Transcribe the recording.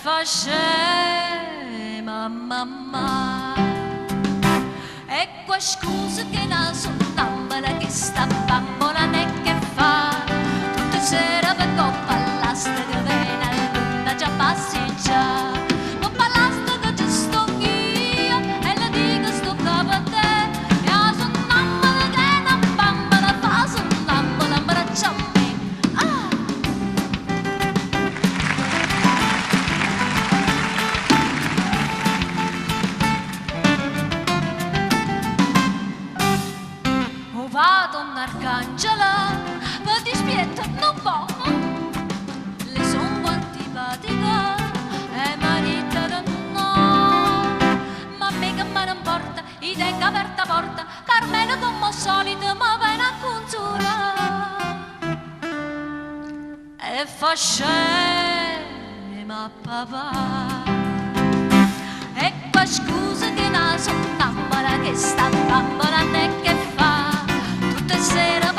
fa scema mamma. E qua scusa che la sonnambula che sta bambola ne che fa. Tutte sera per coppa all'asta che viene a luna già passeggia. Ma ballasta che ci sto io e le dico sto capo a te. E la sonnambula che la bambola fa sonnambula abbraccia a me. Vado un'arcangela, ma ti spietta un po'. Le son un po' antipatica e marita da no. Ma me che me ne importa, i tengo aperta porta, Carmelo come al solito ma viene a congiurare. E fa scema papà. E qua scusa che la sonnambula che sta bambola e che fa. Sera